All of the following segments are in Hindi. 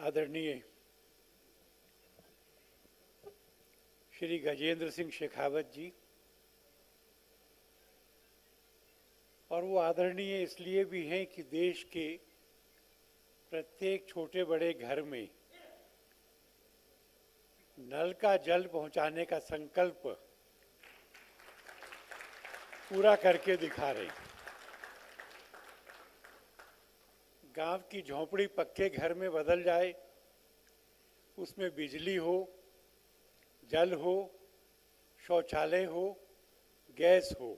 आदरणीय श्री गजेंद्र सिंह शेखावत जी, और वो आदरणीय इसलिए भी हैं कि देश के प्रत्येक छोटे बड़े घर में नल का जल पहुंचाने का संकल्प पूरा करके दिखा रहे हैं। गांव की झोंपड़ी पक्के घर में बदल जाए, उसमें बिजली हो, जल हो, शौचालय हो, गैस हो,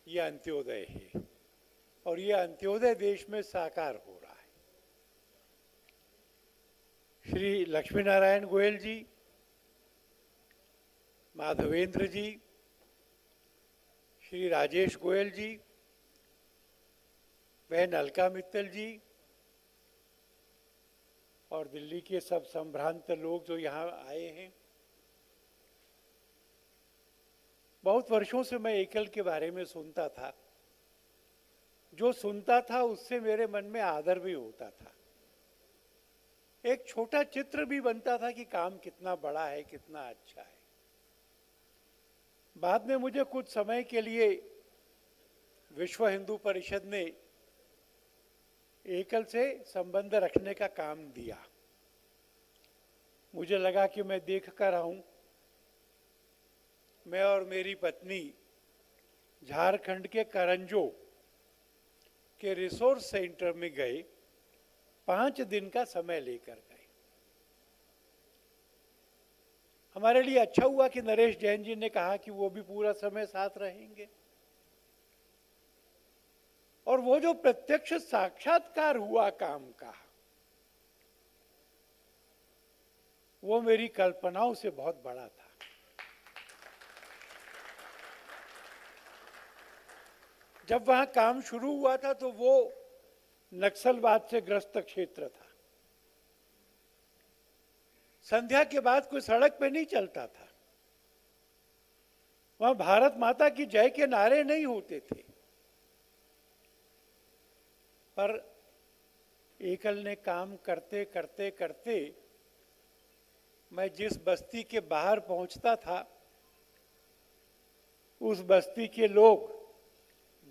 ये अंत्योदय है और ये अंत्योदय देश में साकार हो रहा है। श्री लक्ष्मी नारायण गोयल जी, माधवेंद्र जी, श्री राजेश गोयल जी, बहन अलका मित्तल जी और दिल्ली के सब संभ्रांत लोग जो यहाँ आए हैं। बहुत वर्षों से मैं एकल के बारे में सुनता था। जो सुनता था उससे मेरे मन में आदर भी होता था। एक छोटा चित्र भी बनता था कि काम कितना बड़ा है, कितना अच्छा है। बाद में मुझे कुछ समय के लिए विश्व हिंदू परिषद ने एकल से संबंध रखने का काम दिया। मुझे लगा कि मैं देख कर आऊं। मैं और मेरी पत्नी झारखंड के करंजो के रिसोर्स सेंटर में गए, 5 दिन का समय लेकर गए। हमारे लिए अच्छा हुआ कि नरेश जैन जी ने कहा कि वो भी पूरा समय साथ रहेंगे। और वो जो प्रत्यक्ष साक्षात्कार हुआ काम का, वो मेरी कल्पनाओं से बहुत बड़ा था। जब वहां काम शुरू हुआ था तो वो नक्सलवाद से ग्रस्त क्षेत्र था। संध्या के बाद कोई सड़क पे नहीं चलता था। वहां भारत माता की जय के नारे नहीं होते थे। पर एकल ने काम करते करते करते मैं जिस बस्ती के बाहर पहुंचता था, उस बस्ती के लोग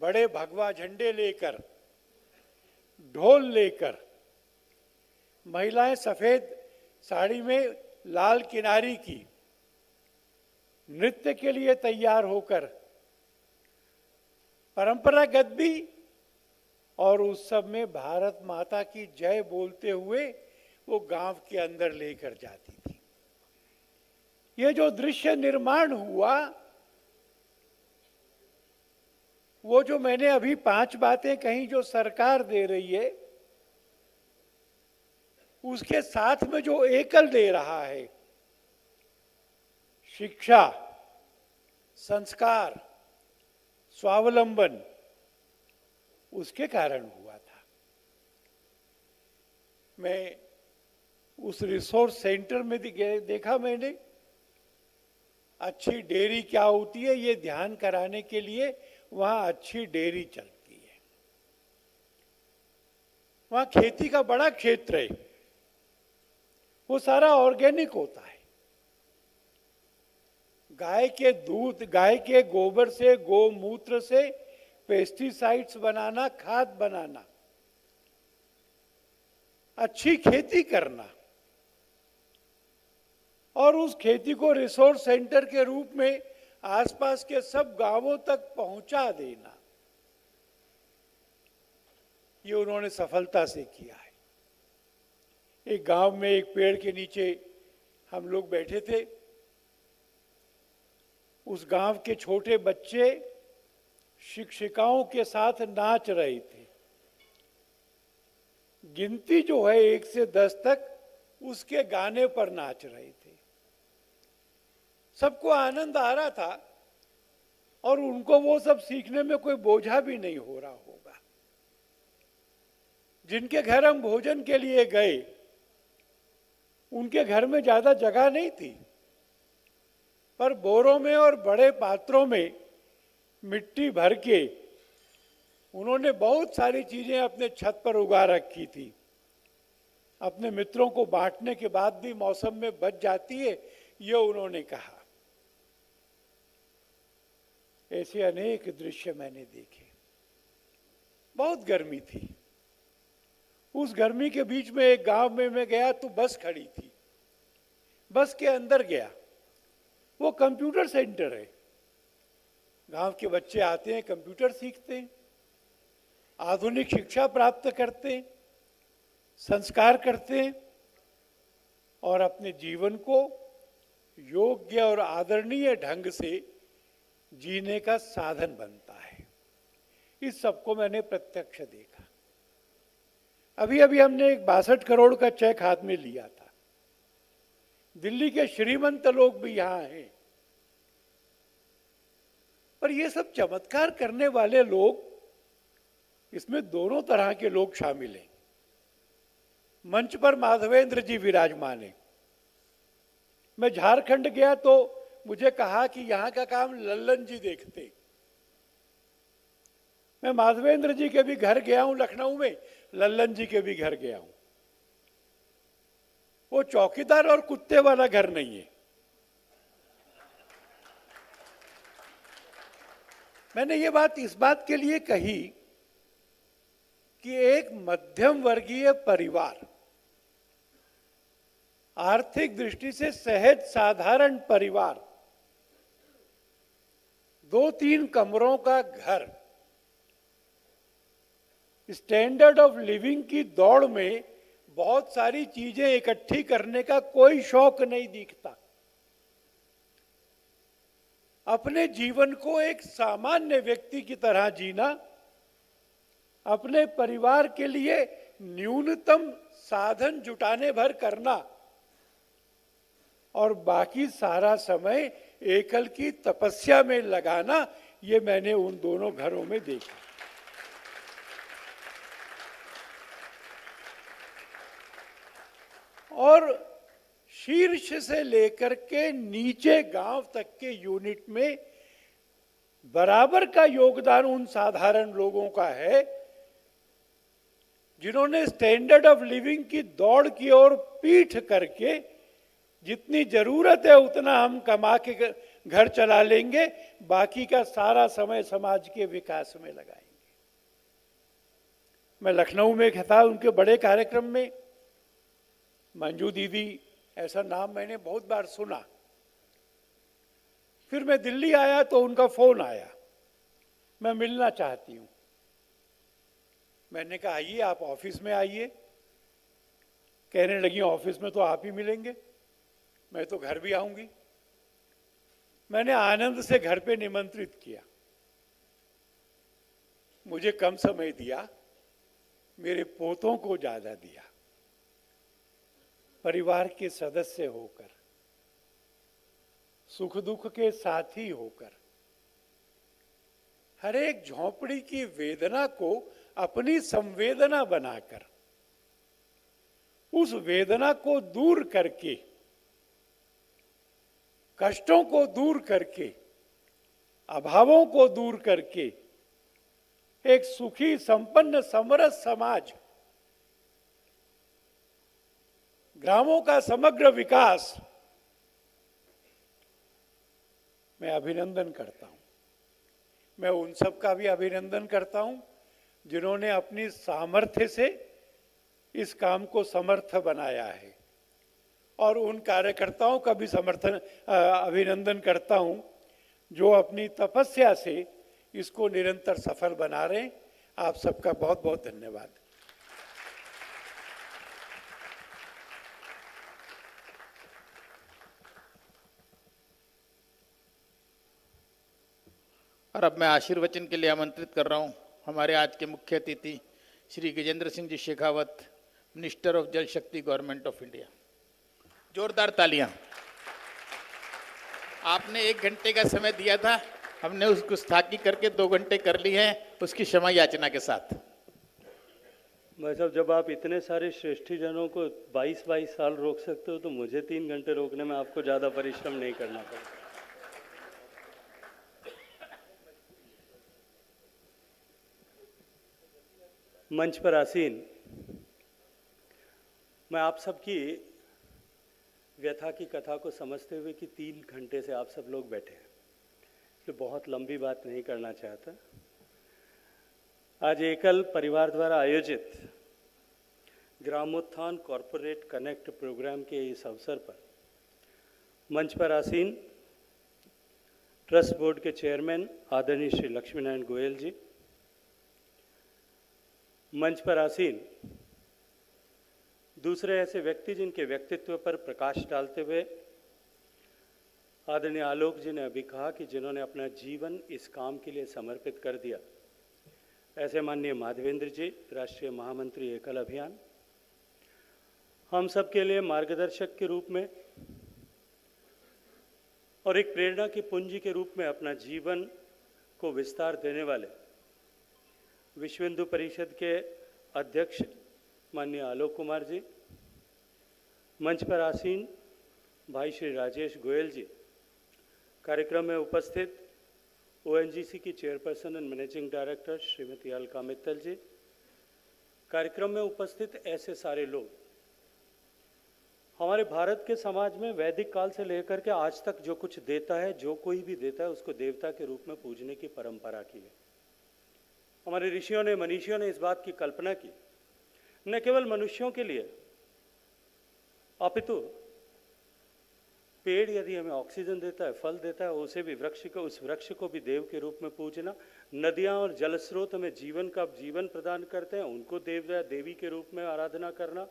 बड़े भगवा झंडे लेकर, ढोल लेकर, महिलाएं सफेद साड़ी में लाल किनारी की, नृत्य के लिए तैयार होकर परंपरागत भी और उस सब में भारत माता की जय बोलते हुए वो गांव के अंदर लेकर जाती थी। ये जो दृश्य निर्माण हुआ, वो जो मैंने अभी 5 बातें कही जो सरकार दे रही है, उसके साथ में जो एकल दे रहा है, शिक्षा, संस्कार, स्वावलंबन, उसके कारण हुआ था। मैं उस रिसोर्स सेंटर में देखा मैंने, अच्छी डेयरी क्या होती है ये ध्यान कराने के लिए वहां अच्छी डेयरी चलती है। वहां खेती का बड़ा क्षेत्र है, वो सारा ऑर्गेनिक होता है। गाय के दूध, गाय के गोबर से, गोमूत्र से पेस्टिसाइड्स बनाना, खाद बनाना, अच्छी खेती करना और उस खेती को रिसोर्स सेंटर के रूप में आसपास के सब गांवों तक पहुंचा देना, ये उन्होंने सफलता से किया है। एक गांव में एक पेड़ के नीचे हम लोग बैठे थे। उस गांव के छोटे बच्चे शिक्षिकाओं के साथ नाच रहे थे। गिनती जो है 1 से 10 तक, उसके गाने पर नाच रहे थे। सबको आनंद आ रहा था और उनको वो सब सीखने में कोई बोझा भी नहीं हो रहा होगा। जिनके घर हम भोजन के लिए गए, उनके घर में ज्यादा जगह नहीं थी, पर बोरों में और बड़े पात्रों में मिट्टी भर के उन्होंने बहुत सारी चीजें अपने छत पर उगा रखी थी। अपने मित्रों को बांटने के बाद भी मौसम में बच जाती है, ये उन्होंने कहा। ऐसे अनेक दृश्य मैंने देखे। बहुत गर्मी थी। उस गर्मी के बीच में एक गांव में मैं गया तो बस खड़ी थी। बस के अंदर गया, वो कंप्यूटर सेंटर है। गांव के बच्चे आते हैं, कंप्यूटर सीखते हैं, आधुनिक शिक्षा प्राप्त करते हैं, संस्कार करते हैं और अपने जीवन को योग्य और आदरणीय ढंग से जीने का साधन बनता है। इस सबको मैंने प्रत्यक्ष देखा। अभी अभी हमने एक 62 करोड़ का चेक हाथ में लिया था। दिल्ली के श्रीमंत लोग भी यहां हैं, पर ये सब चमत्कार करने वाले लोग, इसमें दोनों तरह के लोग शामिल हैं। मंच पर माधवेंद्र जी विराजमान हैं। मैं झारखंड गया तो मुझे कहा कि यहां का काम लल्लन जी देखते। मैं माधवेंद्र जी के भी घर गया हूं लखनऊ में, लल्लन जी के भी घर गया हूं। वो चौकीदार और कुत्ते वाला घर नहीं है। मैंने ये बात इस बात के लिए कही कि एक मध्यम वर्गीय परिवार, आर्थिक दृष्टि से सहज साधारण परिवार, 2-3 कमरों का घर, स्टैंडर्ड ऑफ लिविंग की दौड़ में बहुत सारी चीजें इकट्ठी करने का कोई शौक नहीं दिखता। अपने जीवन को एक सामान्य व्यक्ति की तरह जीना, अपने परिवार के लिए न्यूनतम साधन जुटाने भर करना और बाकी सारा समय एकल की तपस्या में लगाना, ये मैंने उन दोनों घरों में देखा। और शीर्ष से लेकर के नीचे गांव तक के यूनिट में बराबर का योगदान उन साधारण लोगों का है जिन्होंने स्टैंडर्ड ऑफ लिविंग की दौड़ की ओर पीठ करके जितनी जरूरत है उतना हम कमा के घर चला लेंगे, बाकी का सारा समय समाज के विकास में लगाएंगे। मैं लखनऊ में था उनके बड़े कार्यक्रम में। मंजू दीदी ऐसा नाम मैंने बहुत बार सुना। फिर मैं दिल्ली आया तो उनका फोन आया, मैं मिलना चाहती हूं। मैंने कहा आइए, आप ऑफिस में आइए। कहने लगी ऑफिस में तो आप ही मिलेंगे, मैं तो घर भी आऊंगी। मैंने आनंद से घर पे निमंत्रित किया। मुझे कम समय दिया, मेरे पोतों को ज्यादा दिया। परिवार के सदस्य होकर, सुख दुख के साथी होकर, हर एक झोंपड़ी की वेदना को अपनी संवेदना बनाकर, उस वेदना को दूर करके, कष्टों को दूर करके, अभावों को दूर करके एक सुखी संपन्न समरस समाज, ग्रामों का समग्र विकास, मैं अभिनंदन करता हूं। मैं उन सब का भी अभिनंदन करता हूं जिन्होंने अपनी सामर्थ्य से इस काम को समर्थ बनाया है, और उन कार्यकर्ताओं का भी अभिनंदन करता हूं जो अपनी तपस्या से इसको निरंतर सफल बना रहे हैं। आप सबका बहुत बहुत धन्यवाद। और अब मैं आशीर्वचन के लिए आमंत्रित कर रहा हूं हमारे आज के मुख्य अतिथि श्री गजेंद्र सिंह जी शेखावत, मिनिस्टर ऑफ जल शक्ति, गवर्नमेंट ऑफ इंडिया। जोरदार तालियां। आपने 1 घंटे का समय दिया था, हमने उसको गुस्ताखी करके 2 घंटे कर ली है, उसकी क्षमा याचना के साथ। भाई साहब, जब आप इतने सारे श्रेष्ठी जनों को 22-22 साल रोक सकते हो तो मुझे 3 घंटे रोकने में आपको ज़्यादा परिश्रम नहीं करना पड़ेगा। मंच पर आसीन मैं आप सबकी व्यथा की कथा को समझते हुए कि 3 घंटे से आप सब लोग बैठे हैं, इसलिए बहुत लंबी बात नहीं करना चाहता। आज एकल परिवार द्वारा आयोजित ग्रामोत्थान कॉरपोरेट कनेक्ट प्रोग्राम के इस अवसर पर मंच पर आसीन ट्रस्ट बोर्ड के चेयरमैन आदरणीय श्री लक्ष्मीनारायण गोयल जी, मंच पर आसीन दूसरे ऐसे व्यक्ति जिनके व्यक्तित्व पर प्रकाश डालते हुए आदरणीय आलोक जी ने अभी कहा कि जिन्होंने अपना जीवन इस काम के लिए समर्पित कर दिया, ऐसे माननीय माधवेंद्र जी, राष्ट्रीय महामंत्री एकल अभियान, हम सब के लिए मार्गदर्शक के रूप में और एक प्रेरणा की पूंजी के रूप में अपना जीवन को विस्तार देने वाले विश्व हिंदू परिषद के अध्यक्ष माननीय आलोक कुमार जी, मंच पर आसीन भाई श्री राजेश गोयल जी, कार्यक्रम में उपस्थित ओएनजीसी की chairperson and managing director Shrimati Alka Mittal ji, कार्यक्रम में उपस्थित ऐसे सारे लोग, हमारे भारत के समाज में वैदिक काल से लेकर के आज तक जो कुछ देता है, जो कोई भी देता है, उसको देवता के रूप में पूजने की परंपरा की है। हमारे ऋषियों ने, मनीषियों ने इस बात की कल्पना की, न केवल मनुष्यों के लिए अपितु पेड़ यदि हमें ऑक्सीजन देता है, फल देता है, उसे भी उस वृक्ष को भी देव के रूप में पूजना। नदियां और जल स्रोत हमें जीवन प्रदान करते हैं, उनको देवी के रूप में आराधना करना।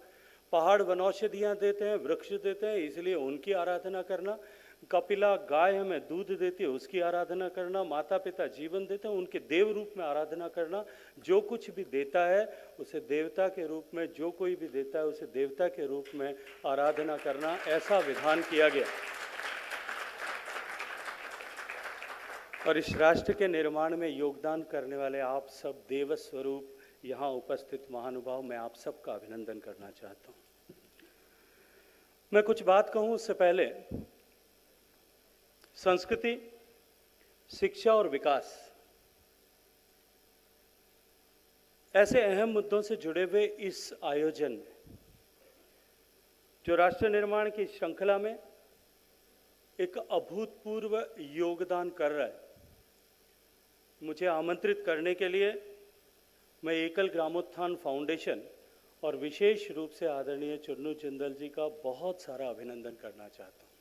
पहाड़ वनौषधियाँ देते हैं, वृक्ष देते हैं, इसलिए उनकी आराधना करना। कपिला गाय हमें दूध देती है, उसकी आराधना करना। माता पिता जीवन देते हैं, उनके देव रूप में आराधना करना। जो कुछ भी देता है उसे देवता के रूप में, जो कोई भी देता है उसे देवता के रूप में आराधना करना, ऐसा विधान किया गया। और इस राष्ट्र के निर्माण में योगदान करने वाले आप सब देव स्वरूप यहाँ उपस्थित महानुभाव, मैं आप सबका अभिनंदन करना चाहता हूँ। मैं कुछ बात कहूँ उससे पहले संस्कृति, शिक्षा और विकास ऐसे अहम मुद्दों से जुड़े हुए इस आयोजन में, जो राष्ट्र निर्माण की श्रृंखला में एक अभूतपूर्व योगदान कर रहा है, मुझे आमंत्रित करने के लिए मैं एकल ग्रामोत्थान फाउंडेशन और विशेष रूप से आदरणीय चुन्नू जिंदल जी का बहुत सारा अभिनंदन करना चाहता हूँ।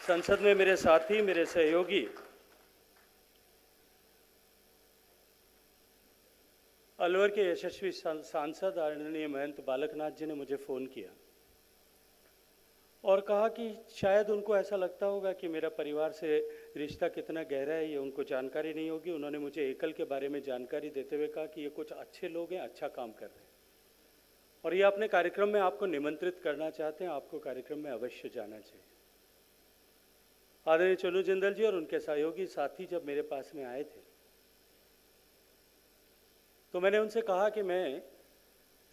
संसद में मेरे साथी, मेरे सहयोगी अलवर के यशस्वी सांसद आदरणीय महंत बालकनाथ जी ने मुझे फ़ोन किया और कहा कि शायद उनको ऐसा लगता होगा कि मेरा परिवार से रिश्ता कितना गहरा है, ये उनको जानकारी नहीं होगी। उन्होंने मुझे एकल के बारे में जानकारी देते हुए कहा कि ये कुछ अच्छे लोग हैं, अच्छा काम कर रहे हैं और ये अपने कार्यक्रम में आपको निमंत्रित करना चाहते हैं, आपको कार्यक्रम में अवश्य जाना चाहिए। आदरणीय चुन्नू जिंदल जी और उनके सहयोगी साथी जब मेरे पास में आए थे तो मैंने उनसे कहा कि मैं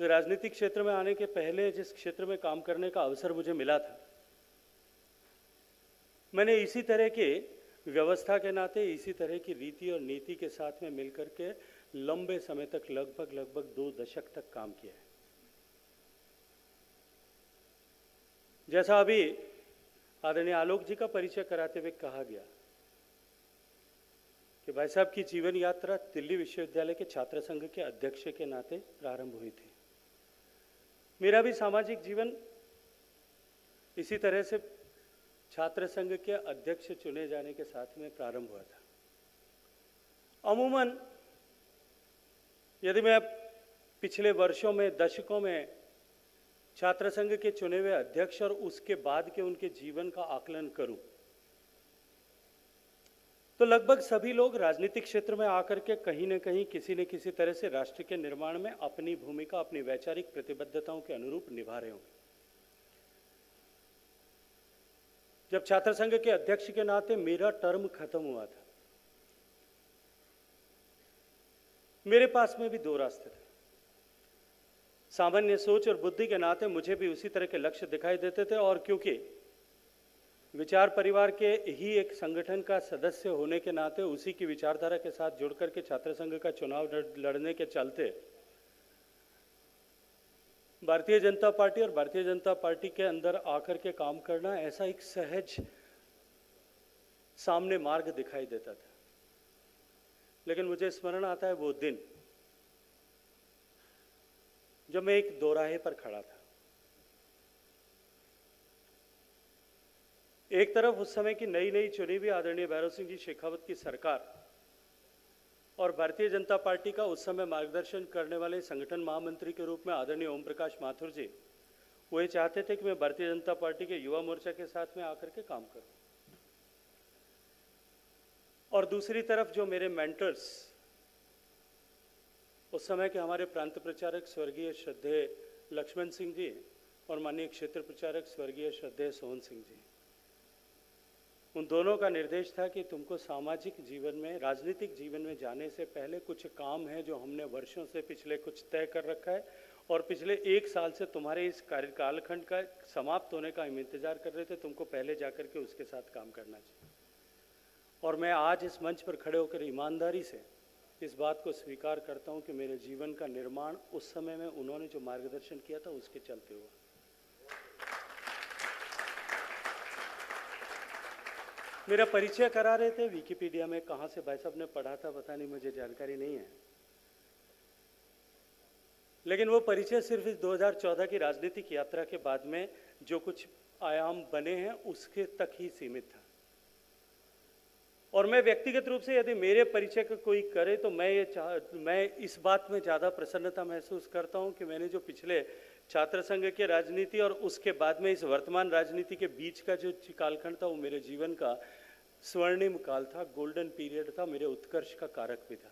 राजनीतिक क्षेत्र में आने के पहले जिस क्षेत्र में काम करने का अवसर मुझे मिला था, मैंने इसी तरह के व्यवस्था के नाते, इसी तरह की रीति और नीति के साथ में मिलकर के लंबे समय तक लगभग 2 दशक तक काम किया है। जैसा अभी आदरणीय आलोक जी का परिचय कराते हुए कहा गया कि भाई साहब की जीवन यात्रा दिल्ली विश्वविद्यालय के छात्र संघ के अध्यक्ष के नाते प्रारंभ हुई थी। मेरा भी सामाजिक जीवन इसी तरह से छात्र संघ के अध्यक्ष चुने जाने के साथ में प्रारंभ हुआ था। अमूमन यदि मैं पिछले वर्षों में, दशकों में छात्र संघ के चुने हुए अध्यक्ष और उसके बाद के उनके जीवन का आकलन करूं तो लगभग सभी लोग राजनीतिक क्षेत्र में आकर के कहीं न कहीं किसी न किसी तरह से राष्ट्र के निर्माण में अपनी भूमिका, अपनी वैचारिक प्रतिबद्धताओं के अनुरूप निभा रहे होंगे। जब छात्र संघ के अध्यक्ष के नाते मेरा टर्म खत्म हुआ था, मेरे पास में भी 2 रास्ते थे। सामान्य सोच और बुद्धि के नाते मुझे भी उसी तरह के लक्ष्य दिखाई देते थे और क्योंकि विचार परिवार के ही एक संगठन का सदस्य होने के नाते उसी की विचारधारा के साथ जुड़ करके छात्र संघ का चुनाव लड़ने के चलते भारतीय जनता पार्टी और भारतीय जनता पार्टी के अंदर आकर के काम करना, ऐसा एक सहज सामने मार्ग दिखाई देता था। लेकिन मुझे स्मरण आता है वो दिन जब मैं एक दोराहे पर खड़ा था। एक तरफ उस समय की नई नई चुनी हुई आदरणीय भैरव सिंह जी शेखावत की सरकार और भारतीय जनता पार्टी का उस समय मार्गदर्शन करने वाले संगठन महामंत्री के रूप में आदरणीय ओम प्रकाश माथुर जी, वो ये चाहते थे कि मैं भारतीय जनता पार्टी के युवा मोर्चा के साथ में आकर के काम करूं। और दूसरी तरफ जो मेरे मेंटर्स उस समय के हमारे प्रांत प्रचारक स्वर्गीय श्रद्धेय लक्ष्मण सिंह जी और माननीय क्षेत्र प्रचारक स्वर्गीय श्रद्धेय सोहन सिंह जी, उन दोनों का निर्देश था कि तुमको सामाजिक जीवन में, राजनीतिक जीवन में जाने से पहले कुछ काम है जो हमने वर्षों से पिछले कुछ तय कर रखा है और पिछले 1 साल से तुम्हारे इस कार्यकालखंड का समाप्त होने का हम इंतजार कर रहे थे, तुमको पहले जाकर के उसके साथ काम करना चाहिए। और मैं आज इस मंच पर खड़े होकर ईमानदारी से इस बात को स्वीकार करता हूं कि मेरे जीवन का निर्माण उस समय में उन्होंने जो मार्गदर्शन किया था उसके चलते हुआ। मेरा परिचय करा रहे थे विकिपीडिया में, कहां से भाई साहब ने पढ़ा था पता नहीं, मुझे जानकारी नहीं है। लेकिन वो परिचय सिर्फ इस 2014 की राजनीतिक यात्रा के बाद में जो कुछ आयाम बने हैं उसके तक ही सीमित था। और मैं व्यक्तिगत रूप से यदि मेरे परिचय का कोई करे तो मैं इस बात में ज़्यादा प्रसन्नता महसूस करता हूं कि मैंने जो पिछले छात्र संघ के राजनीति और उसके बाद में इस वर्तमान राजनीति के बीच का जो कालखंड था वो मेरे जीवन का स्वर्णिम काल था, गोल्डन पीरियड था, मेरे उत्कर्ष का कारक भी था।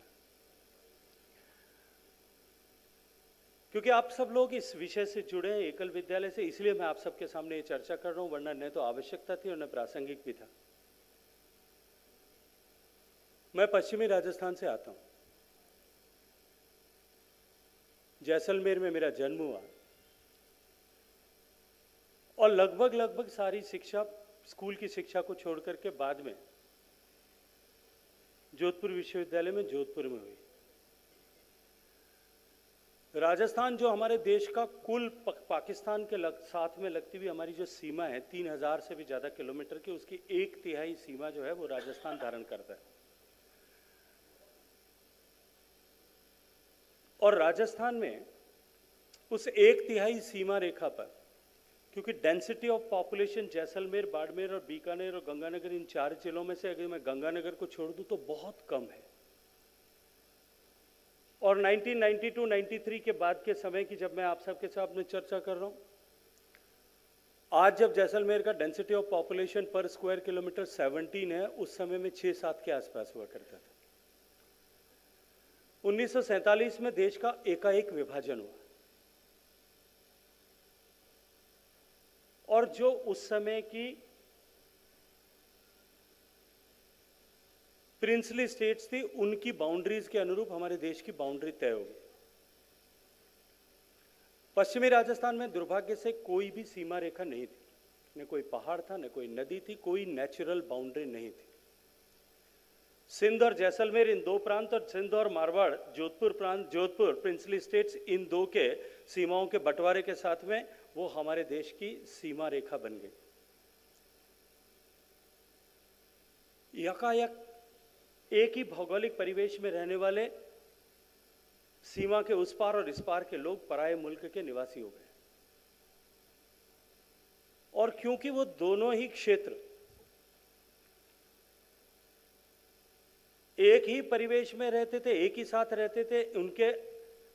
क्योंकि आप सब लोग इस विषय से जुड़े हैं, एकल विद्यालय से, इसलिए मैं आप सबके सामने ये चर्चा कर रहा हूं, वरना न तो आवश्यकता थी और न प्रासंगिक भी था। मैं पश्चिमी राजस्थान से आता हूं, जैसलमेर में मेरा जन्म हुआ और लगभग सारी शिक्षा, स्कूल की शिक्षा को छोड़ करके बाद में जोधपुर विश्वविद्यालय में जोधपुर में हुई। राजस्थान जो हमारे देश का कुल पाकिस्तान के साथ में लगती हुई हमारी जो सीमा है 3000 से भी ज्यादा किलोमीटर की, उसकी 1/3 सीमा जो है वो राजस्थान धारण करता है। और राजस्थान में उस 1/3 सीमा रेखा पर, क्योंकि density of population Jaisalmer, Barmer और बीकानेर और गंगानगर, इन 4 जिलों में से अगर मैं गंगानगर को छोड़ दूं तो बहुत कम है। और 1992-93 के बाद के समय की जब मैं आप सबके साथ में चर्चा कर रहा हूं, आज जब जैसलमेर का डेंसिटी ऑफ पॉपुलेशन पर स्क्वायर किलोमीटर 17 है, उस समय में 6-7 के आसपास हुआ करता था। 1947 में देश का एकाएक विभाजन हुआ और जो उस समय की प्रिंसली स्टेट्स थी, उनकी बाउंड्रीज के अनुरूप हमारे देश की बाउंड्री तय हो गई। पश्चिमी राजस्थान में दुर्भाग्य से कोई भी सीमा रेखा नहीं थी, न कोई पहाड़ था, न कोई नदी थी, कोई नेचुरल बाउंड्री नहीं थी। सिंध और जैसलमेर इन 2 प्रांत और सिंध और मारवाड़, जोधपुर प्रांत, जोधपुर प्रिंसली स्टेट्स, इन 2 के सीमाओं के बंटवारे के साथ में वो हमारे देश की सीमा रेखा बन गई। यकायक एक ही भौगोलिक परिवेश में रहने वाले सीमा के उस पार और इस पार के लोग पराये मुल्क के निवासी हो गए। और क्योंकि वो दोनों ही क्षेत्र एक ही परिवेश में रहते थे, एक ही साथ रहते थे, उनके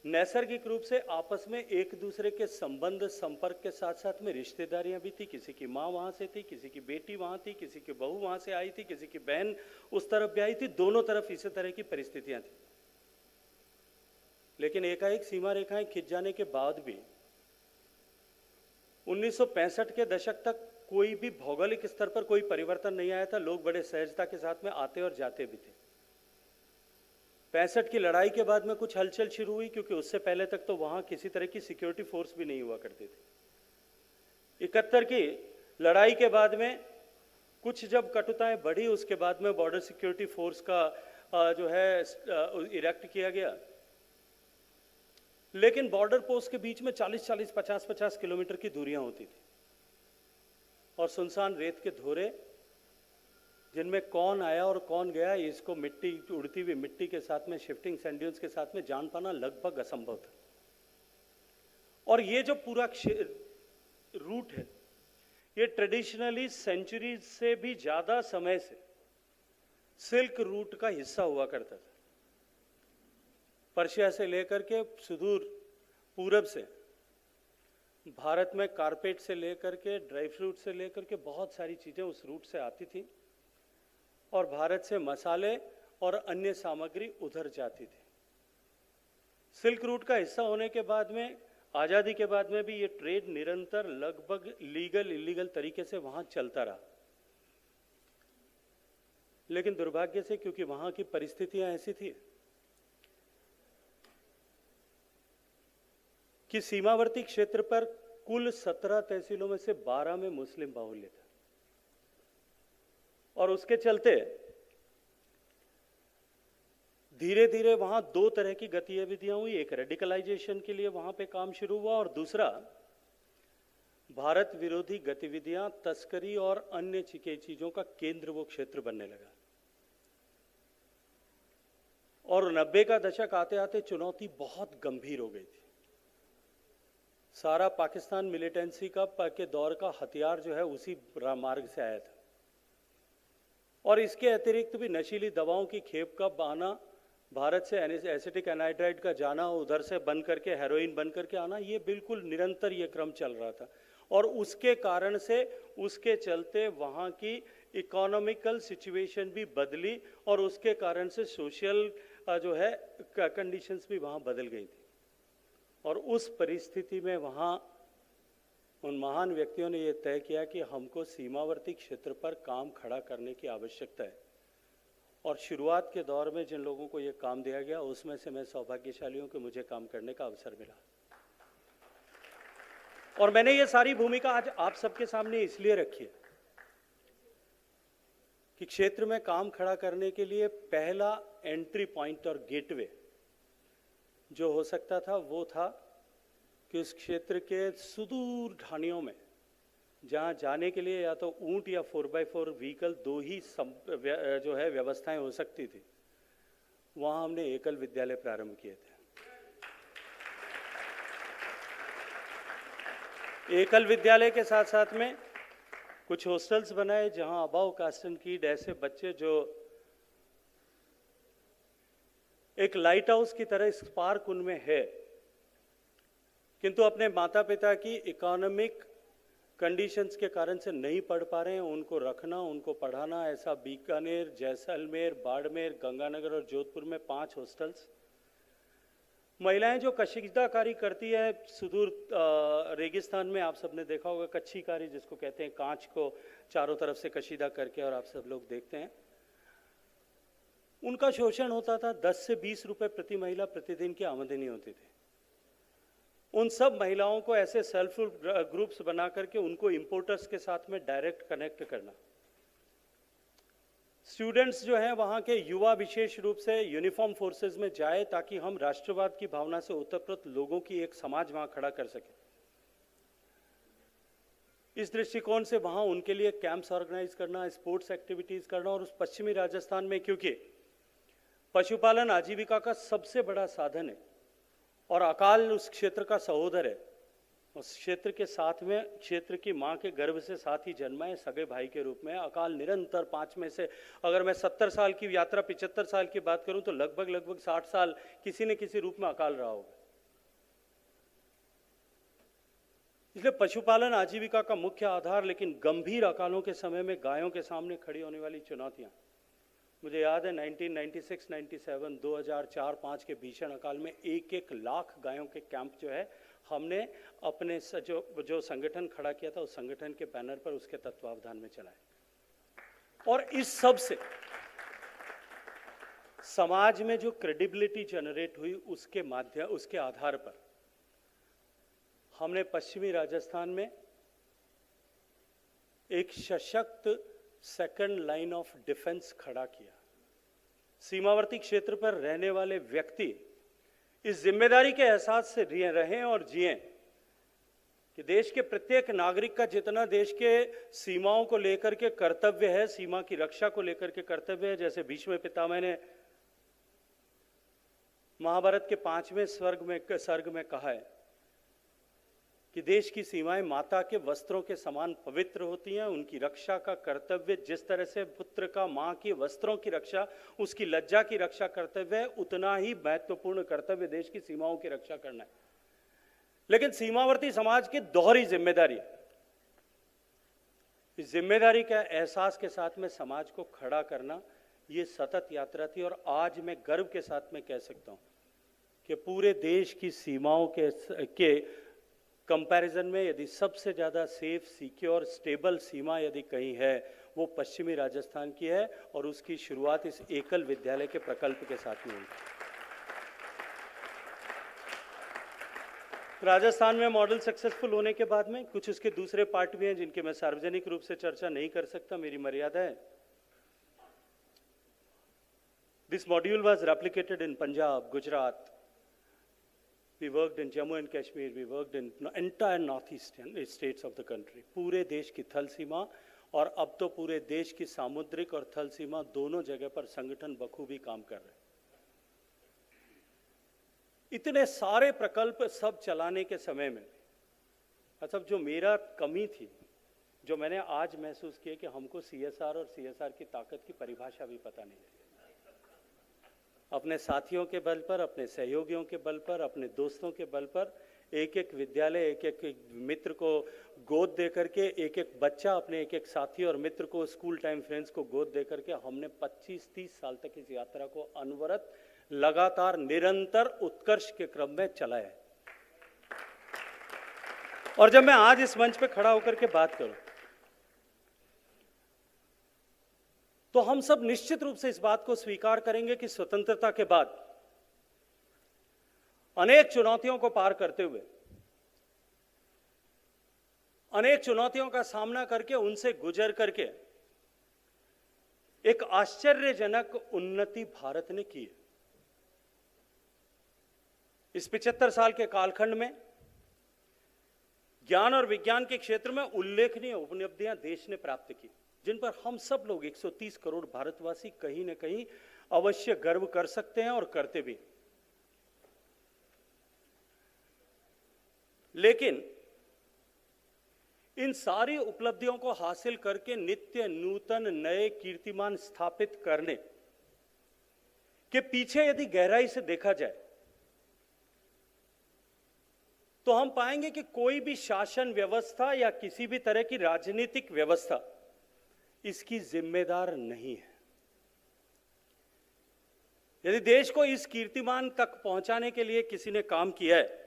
नैसर्गिक रूप से आपस में एक दूसरे के संबंध, संपर्क के साथ साथ में रिश्तेदारियां भी थी। किसी की माँ वहां से थी, किसी की बेटी वहां थी, किसी की बहू वहां से आई थी, किसी की बहन उस तरफ भी आई थी, दोनों तरफ इसी तरह की परिस्थितियां थी। लेकिन एकाएक सीमा रेखाएं खिंच जाने के बाद भी 1965 के दशक तक कोई भी भौगोलिक स्तर पर कोई परिवर्तन नहीं आया था। लोग बड़े सहजता के साथ में आते और जाते भी थे। 65 की लड़ाई के बाद में कुछ हलचल शुरू हुई, क्योंकि उससे पहले तक तो वहां किसी तरह की सिक्योरिटी फोर्स भी नहीं हुआ करती थी। 71 की लड़ाई के बाद में कुछ जब कटुताएं बढ़ी, उसके बाद में बॉर्डर सिक्योरिटी फोर्स का जो है इरेक्ट किया गया। लेकिन बॉर्डर पोस्ट के बीच में 40-40, 50-50 किलोमीटर की दूरियां होती थी और सुनसान रेत के धोरे जिनमें कौन आया और कौन गया, इसको मिट्टी, उड़ती हुई मिट्टी के साथ में, शिफ्टिंग सैंड ड्यून्स के साथ में जान पाना लगभग असंभव था। और ये जो पूरा रूट है, ये ट्रेडिशनली सेंचुरी से भी ज्यादा समय से सिल्क रूट का हिस्सा हुआ करता था। पर्शिया से लेकर के सुदूर पूरब से भारत में कारपेट से लेकर के, ड्राई फ्रूट से लेकर के बहुत सारी चीजें उस रूट से आती थी और भारत से मसाले और अन्य सामग्री उधर जाती थी। सिल्क रूट का हिस्सा होने के बाद में, आजादी के बाद में भी ये ट्रेड निरंतर लगभग लीगल इलीगल तरीके से वहां चलता रहा। लेकिन दुर्भाग्य से, क्योंकि वहां की परिस्थितियां ऐसी थी कि सीमावर्ती क्षेत्र पर कुल 17 तहसीलों में से 12 में मुस्लिम बाहुल्य था और उसके चलते धीरे धीरे वहां दो तरह की गतिविधियां हुई। एक रेडिकलाइजेशन के लिए वहां पे काम शुरू हुआ और दूसरा भारत विरोधी गतिविधियां, तस्करी और अन्य चीजों का केंद्र वो क्षेत्र बनने लगा। और 90 का दशक आते आते चुनौती बहुत गंभीर हो गई थी। सारा पाकिस्तान मिलिटेंसी के दौर का हथियार जो है उसी मार्ग से आया था और इसके अतिरिक्त भी नशीली दवाओं की खेप का आना, भारत से एसिटिक एनाइड्राइड का जाना, उधर से बन करके हेरोइन बन करके आना, ये बिल्कुल निरंतर ये क्रम चल रहा था। और उसके कारण से, उसके चलते वहाँ की इकोनॉमिकल सिचुएशन भी बदली और उसके कारण से सोशल जो है कंडीशंस भी वहाँ बदल गई थी। और उस परिस्थिति में वहाँ उन महान व्यक्तियों ने यह तय किया कि हमको सीमावर्ती क्षेत्र पर काम खड़ा करने की आवश्यकता है। और शुरुआत के दौर में जिन लोगों को यह काम दिया गया, उसमें से मैं सौभाग्यशाली हूं कि मुझे काम करने का अवसर मिला। और मैंने ये सारी भूमिका आज आप सबके सामने इसलिए रखी है कि क्षेत्र में काम खड़ा करने के लिए पहला एंट्री पॉइंट और गेटवे जो हो सकता था वो था कि उस क्षेत्र के सुदूर ढानियों में, जहां जाने के लिए या तो ऊंट या 4x4 व्हीकल, दो ही जो है व्यवस्थाएं हो सकती थी, वहां हमने एकल विद्यालय प्रारंभ किए थे। एकल विद्यालय के साथ साथ में कुछ हॉस्टल्स बनाए जहां अबाव कास्ट एंड कीड ऐसे बच्चे जो एक लाइट हाउस की तरह स्पार्क उनमें है, किंतु अपने माता पिता की इकोनॉमिक कंडीशंस के कारण से नहीं पढ़ पा रहे हैं, उनको रखना, उनको पढ़ाना। ऐसा बीकानेर, जैसलमेर, बाड़मेर, गंगानगर और जोधपुर में 5 हॉस्टल्स। महिलाएं जो कशीदाकारी करती है सुदूर रेगिस्तान में, आप सबने देखा होगा कच्छीकारी जिसको कहते हैं, कांच को चारों तरफ से कशीदा करके, और आप सब लोग देखते हैं, उनका शोषण होता था। 10 से 20 रुपए प्रति महिला प्रतिदिन की आमदनी होती थी। उन सब महिलाओं को ऐसे सेल्फ हेल्प ग्रुप्स बना करके उनको इंपोर्टर्स के साथ में डायरेक्ट कनेक्ट करना। स्टूडेंट्स जो हैं वहाँ के युवा विशेष रूप से यूनिफॉर्म फोर्सेस में जाए ताकि हम राष्ट्रवाद की भावना से ओतप्रोत लोगों की एक समाज वहाँ खड़ा कर सकें। इस दृष्टिकोण से वहाँ उनके लिए कैंप्स ऑर्गेनाइज करना, स्पोर्ट्स एक्टिविटीज करना। और उस पश्चिमी राजस्थान में क्योंकि पशुपालन आजीविका का सबसे बड़ा साधन है और अकाल उस क्षेत्र का सहोदर है, उस क्षेत्र के साथ में, क्षेत्र की माँ के गर्भ से साथ ही जन्मा है, सगे भाई के रूप में। अकाल निरंतर 5 में से, अगर मैं 70 साल की यात्रा 75 साल की बात करूं तो लगभग 60 साल किसी न किसी रूप में अकाल रहा होगा। इसलिए पशुपालन आजीविका का मुख्य आधार, लेकिन गंभीर अकालों के समय में गायों के सामने खड़ी होने वाली चुनौतियां, मुझे याद है 1996, 97, 2004, 5 के भीषण अकाल में 1-1 लाख गायों के कैंप जो है हमने अपने जो संगठन खड़ा किया था उस संगठन के बैनर पर, उसके तत्वावधान में चलाए। और इस सब से समाज में जो क्रेडिबिलिटी जनरेट हुई उसके आधार पर हमने पश्चिमी राजस्थान में एक सशक्त सेकंड लाइन ऑफ डिफेंस खड़ा किया। सीमावर्ती क्षेत्र पर रहने वाले व्यक्ति इस जिम्मेदारी के एहसास से रहें और जिएं कि देश के प्रत्येक नागरिक का जितना देश के सीमाओं को लेकर के कर्तव्य है, सीमा की रक्षा को लेकर के कर्तव्य है, जैसे भीष्म पितामह ने महाभारत के 5वें सर्ग में कहा है कि देश की सीमाएं माता के वस्त्रों के समान पवित्र होती हैं। उनकी रक्षा का कर्तव्य जिस तरह से पुत्र का मां के वस्त्रों की रक्षा, उसकी लज्जा की रक्षा कर्तव्य है, उतना ही महत्वपूर्ण कर्तव्य देश की सीमाओं की रक्षा करना है। लेकिन सीमावर्ती समाज की दोहरी जिम्मेदारी, इस जिम्मेदारी के एहसास के साथ में समाज को खड़ा करना, ये सतत यात्रा थी। और आज मैं गर्व के साथ में कह सकता हूं कि पूरे देश की सीमाओं के कंपैरिजन में यदि सबसे ज़्यादा सेफ, सिक्योर, स्टेबल सीमा यदि कहीं है, वो पश्चिमी राजस्थान की है। और उसकी शुरुआत इस एकल विद्यालय के प्रकल्प के साथ में हुई। राजस्थान में मॉडल सक्सेसफुल होने के बाद में कुछ उसके दूसरे पार्ट भी हैं जिनके मैं सार्वजनिक रूप से चर्चा नहीं कर सकता, मेरी मर्यादा है। This module was replicated in Punjab, Gujarat, we worked in Jammu and Kashmir, we worked in entire northeastern states of the country, पूरे देश की थल सीमा और अब तो पूरे देश की सामुद्रिक और थल सीमा दोनों जगह पर संगठन बखूबी काम कर रहे हैं। इतने सारे प्रकल्प सब चलाने के समय में अच्छा, जो मेरा कमी थी, जो मैंने आज महसूस किया कि हमको CSR और CSR की ताकत की परिभाषा भी पता नहीं है। अपने साथियों के बल पर, अपने सहयोगियों के बल पर, अपने दोस्तों के बल पर, एक एक विद्यालय, एक एक मित्र को गोद दे करके, एक एक बच्चा अपने एक एक साथी और मित्र को, स्कूल टाइम फ्रेंड्स को गोद दे करके हमने 25-30 साल तक इस यात्रा को अनवरत, लगातार, निरंतर उत्कर्ष के क्रम में चलाया है। और जब मैं आज इस मंच पे खड़ा होकर के बात करूं तो हम सब निश्चित रूप से इस बात को स्वीकार करेंगे कि स्वतंत्रता के बाद अनेक चुनौतियों को पार करते हुए, अनेक चुनौतियों का सामना करके, उनसे गुजर करके एक आश्चर्यजनक उन्नति भारत ने की है। इस 75 साल के कालखंड में ज्ञान और विज्ञान के क्षेत्र में उल्लेखनीय उपलब्धियां देश ने प्राप्त की, जिन पर हम सब लोग 130 करोड़ भारतवासी कहीं न कहीं अवश्य गर्व कर सकते हैं और करते भी। लेकिन इन सारी उपलब्धियों को हासिल करके नित्य नूतन नए कीर्तिमान स्थापित करने के पीछे यदि गहराई से देखा जाए तो हम पाएंगे कि कोई भी शासन व्यवस्था या किसी भी तरह की राजनीतिक व्यवस्था इसकी जिम्मेदार नहीं है। यदि देश को इस कीर्तिमान तक पहुंचाने के लिए किसी ने काम किया है,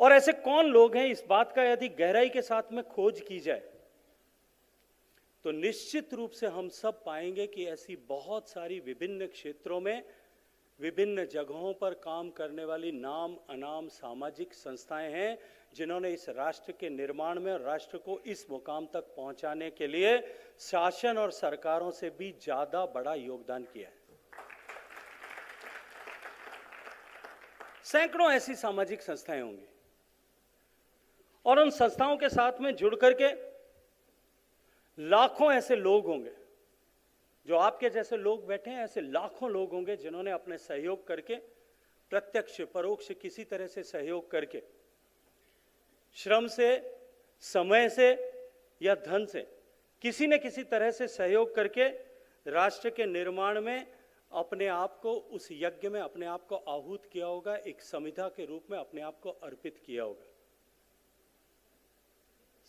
और ऐसे कौन लोग हैं, इस बात का यदि गहराई के साथ में खोज की जाए तो निश्चित रूप से हम सब पाएंगे कि ऐसी बहुत सारी विभिन्न क्षेत्रों में, विभिन्न जगहों पर काम करने वाली नाम अनाम सामाजिक संस्थाएं हैं जिन्होंने इस राष्ट्र के निर्माण में और राष्ट्र को इस मुकाम तक पहुंचाने के लिए शासन और सरकारों से भी ज्यादा बड़ा योगदान किया है। सैकड़ों ऐसी सामाजिक संस्थाएं होंगी और उन संस्थाओं के साथ में जुड़ करके लाखों ऐसे लोग होंगे, जो आपके जैसे लोग बैठे हैं, ऐसे लाखों लोग होंगे जिन्होंने अपने सहयोग करके, प्रत्यक्ष परोक्ष किसी तरह से सहयोग करके, श्रम से, समय से या धन से, किसी न किसी तरह से सहयोग करके राष्ट्र के निर्माण में अपने आप को, उस यज्ञ में अपने आप को आहूत किया होगा, एक समिधा के रूप में अपने आप को अर्पित किया होगा।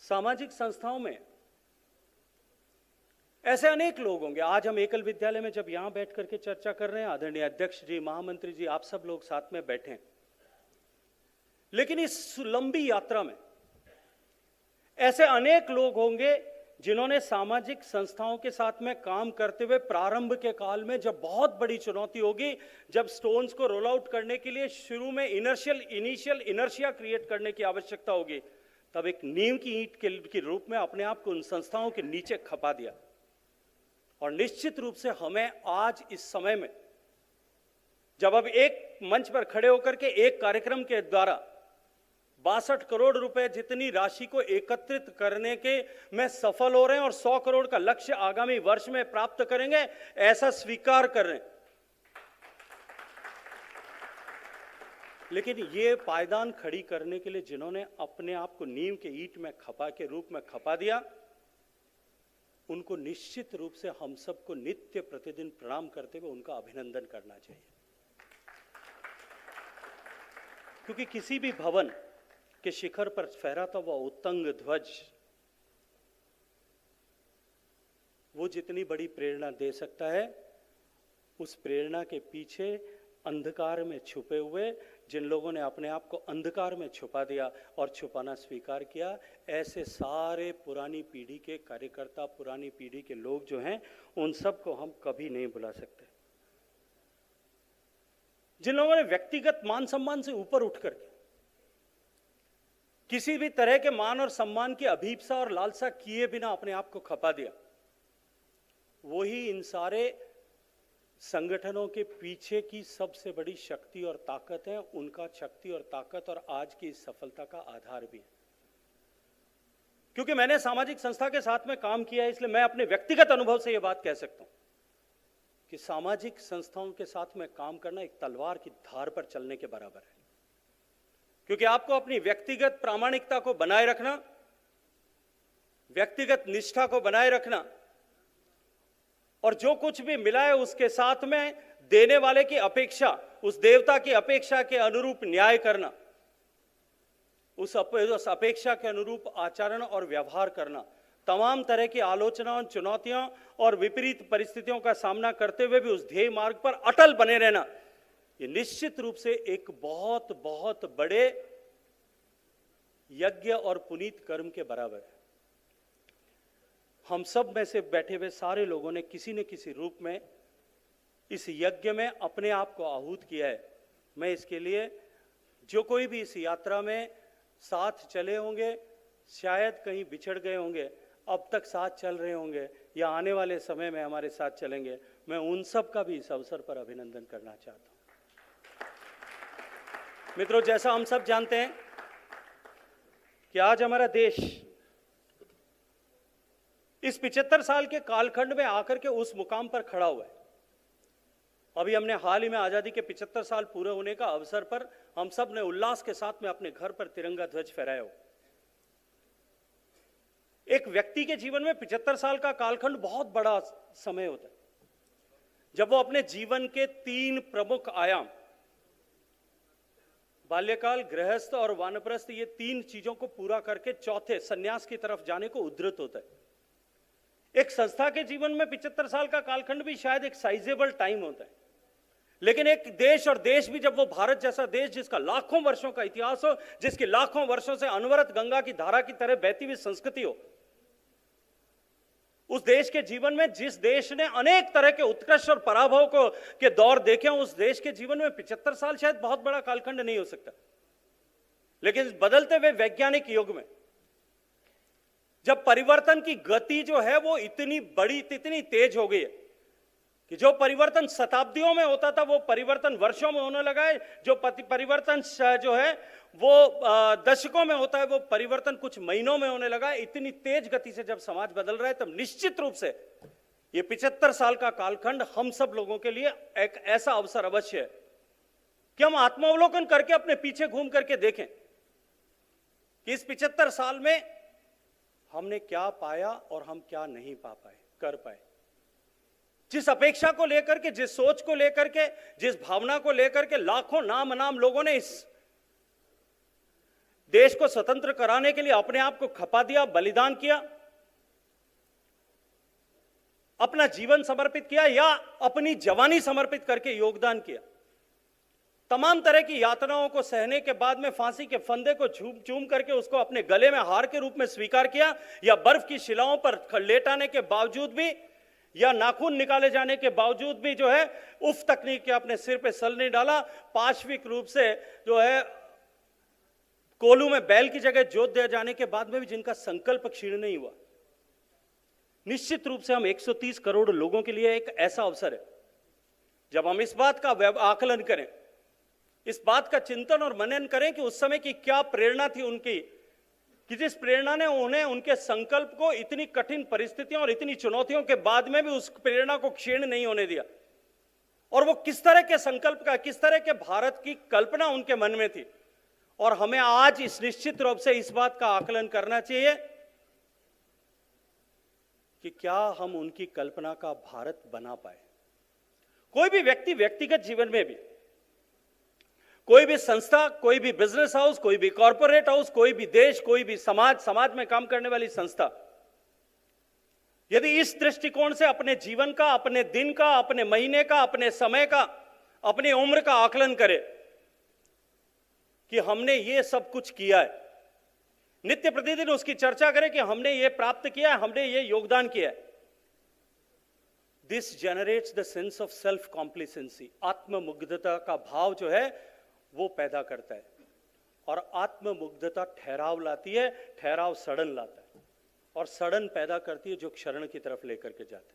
सामाजिक संस्थाओं में ऐसे अनेक लोग होंगे। आज हम एकल विद्यालय में जब यहां बैठ करके चर्चा कर रहे हैं, आदरणीय अध्यक्ष जी, महामंत्री जी, आप सब लोग साथ में बैठे हैं, लेकिन इस लंबी यात्रा में ऐसे अनेक लोग होंगे जिन्होंने सामाजिक संस्थाओं के साथ में काम करते हुए प्रारंभ के काल में, जब बहुत बड़ी चुनौती होगी, जब स्टोन्स को रोल आउट करने के लिए शुरू में इनिशियल इनर्शिया क्रिएट करने की आवश्यकता होगी, तब एक नींव की ईंट के रूप में अपने आप को उन संस्थाओं के नीचे खपा दिया। और निश्चित रूप से हमें आज इस समय में जब अब एक मंच पर खड़े होकर के एक कार्यक्रम के द्वारा 62 करोड़ रुपए जितनी राशि को एकत्रित करने के में सफल हो रहे हैं और 100 करोड़ का लक्ष्य आगामी वर्ष में प्राप्त करेंगे, ऐसा स्वीकार कर रहे हैं। लेकिन ये पायदान खड़ी करने के लिए जिन्होंने अपने आप को नींव के ईंट में खपा के रूप में खपा दिया, उनको निश्चित रूप से हम सबको नित्य प्रतिदिन प्रणाम करते हुए उनका अभिनंदन करना चाहिए। क्योंकि किसी भी भवन के शिखर पर फहराता हुआ उत्तंग ध्वज वो जितनी बड़ी प्रेरणा दे सकता है, उस प्रेरणा के पीछे अंधकार में छुपे हुए जिन लोगों ने अपने आप को अंधकार में छुपा दिया और छुपाना स्वीकार किया, ऐसे सारे पुरानी पीढ़ी के कार्यकर्ता, पुरानी पीढ़ी के लोग जो हैं, उन सबको हम कभी नहीं भुला सकते। जिन लोगों ने व्यक्तिगत मान सम्मान से ऊपर उठ करके किसी भी तरह के मान और सम्मान की अभीप्सा और लालसा किए बिना अपने आप को खपा दिया, वही इन सारे संगठनों के पीछे की सबसे बड़ी शक्ति और ताकत है। उनका शक्ति और ताकत और आज की इस सफलता का आधार भी है। क्योंकि मैंने सामाजिक संस्था के साथ में काम किया है, इसलिए मैं अपने व्यक्तिगत अनुभव से यह बात कह सकता हूं कि सामाजिक संस्थाओं के साथ में काम करना एक तलवार की धार पर चलने के बराबर है। क्योंकि आपको अपनी व्यक्तिगत प्रामाणिकता को बनाए रखना, व्यक्तिगत निष्ठा को बनाए रखना और जो कुछ भी मिला है उसके साथ में देने वाले की अपेक्षा, उस देवता की अपेक्षा के अनुरूप न्याय करना, उस अपेक्षा के अनुरूप आचरण और व्यवहार करना, तमाम तरह की आलोचनाओं, चुनौतियों और विपरीत परिस्थितियों का सामना करते हुए भी उस ध्येय मार्ग पर अटल बने रहना, ये निश्चित रूप से एक बहुत बहुत बड़े यज्ञ और पुनीत कर्म के बराबर है। हम सब में से बैठे हुए सारे लोगों ने किसी न किसी रूप में इस यज्ञ में अपने आप को आहूत किया है। मैं इसके लिए जो कोई भी इस यात्रा में साथ चले होंगे, शायद कहीं बिछड़ गए होंगे, अब तक साथ चल रहे होंगे या आने वाले समय में हमारे साथ चलेंगे, मैं उन सब का भी इस अवसर पर अभिनंदन करना चाहता हूं। मित्रों, जैसा हम सब जानते हैं कि आज हमारा देश इस 75 साल के कालखंड में आकर के उस मुकाम पर खड़ा हुआ है। अभी हमने हाल ही में आजादी के 75 साल पूरे होने का अवसर पर हम सब ने उल्लास के साथ में अपने घर पर तिरंगा ध्वज फहराया हो। एक व्यक्ति के जीवन में 75 साल का कालखंड बहुत बड़ा समय होता है, जब वो अपने जीवन के 3 प्रमुख आयाम, बाल्यकाल, गृहस्थ और वानप्रस्थ, ये 3 चीजों को पूरा करके चौथे सन्यास की तरफ जाने को उद्धृत होता है। एक संस्था के जीवन में 75 साल का कालखंड भी शायद एक साइजेबल टाइम होता है, लेकिन एक देश, और देश भी जब वो भारत जैसा देश जिसका लाखों वर्षों का इतिहास हो, जिसकी लाखों वर्षों से अनवरत गंगा की धारा की तरह बहती हुई संस्कृति हो, उस देश के जीवन में, जिस देश ने अनेक तरह के उत्कृष्ट और पराभव को के दौर देखे हो, उस देश के जीवन में 75 साल शायद बहुत बड़ा कालखंड नहीं हो सकता। लेकिन इस बदलते हुए वैज्ञानिक युग में जब परिवर्तन की गति जो है वो इतनी बड़ी, इतनी तेज हो गई है कि जो परिवर्तन शताब्दियों में होता था वो परिवर्तन वर्षों में होने लगा है, जो परिवर्तन जो है वो दशकों में होता है वो परिवर्तन कुछ महीनों में होने लगा है। इतनी तेज गति से जब समाज बदल रहा है तब निश्चित रूप से ये 75 साल का कालखंड हम सब लोगों के लिए एक ऐसा अवसर अवश्य है कि हम आत्मावलोकन करके अपने पीछे घूम करके देखें कि इस 75 साल में हमने क्या पाया और हम क्या नहीं कर पाए। जिस अपेक्षा को लेकर के, जिस सोच को लेकर के, जिस भावना को लेकर के लाखों नाम अनाम लोगों ने इस देश को स्वतंत्र कराने के लिए अपने आप को खपा दिया, बलिदान किया, अपना जीवन समर्पित किया या अपनी जवानी समर्पित करके योगदान किया, तमाम तरह की यातनाओं को सहने के बाद में फांसी के फंदे को चूम करके उसको अपने गले में हार के रूप में स्वीकार किया, या बर्फ की शिलाओं पर लेटाने के बावजूद भी या नाखून निकाले जाने के बावजूद भी जो है उफ तकनीक के अपने सिर पे सल नहीं डाला, पाशविक रूप से जो है कोलू में बैल की जगह जोत दिए जाने के बाद में भी जिनका संकल्प क्षीण नहीं हुआ। निश्चित रूप से हम 130 करोड़ लोगों के लिए एक ऐसा अवसर है जब हम इस बात का आकलन करें, इस बात का चिंतन और मनन करें कि उस समय की क्या प्रेरणा थी उनकी, कि जिस प्रेरणा ने उन्हें उनके संकल्प को इतनी कठिन परिस्थितियों और इतनी चुनौतियों के बाद में भी उस प्रेरणा को क्षीण नहीं होने दिया, और वो किस तरह के संकल्प का, किस तरह के भारत की कल्पना उनके मन में थी। और हमें आज इस निश्चित रूप से इस बात का आकलन करना चाहिए कि क्या हम उनकी कल्पना का भारत बना पाए। कोई भी व्यक्ति व्यक्तिगत जीवन में भी, कोई भी संस्था, कोई भी बिजनेस हाउस, कोई भी कॉरपोरेट हाउस, कोई भी देश, कोई भी समाज में काम करने वाली संस्था, यदि इस दृष्टिकोण से अपने जीवन का, अपने दिन का, अपने महीने का, अपने समय का, अपनी उम्र का आकलन करे कि हमने ये सब कुछ किया है, नित्य प्रतिदिन उसकी चर्चा करें कि हमने ये प्राप्त किया है, हमने ये योगदान किया है, this generates the sense of self complacency. आत्ममुग्धता का भाव जो है वो पैदा करता है, और आत्ममुग्धता ठहराव लाती है, ठहराव सड़न लाता है, और सड़न पैदा करती है जो क्षरण की तरफ लेकर के जाते हैं।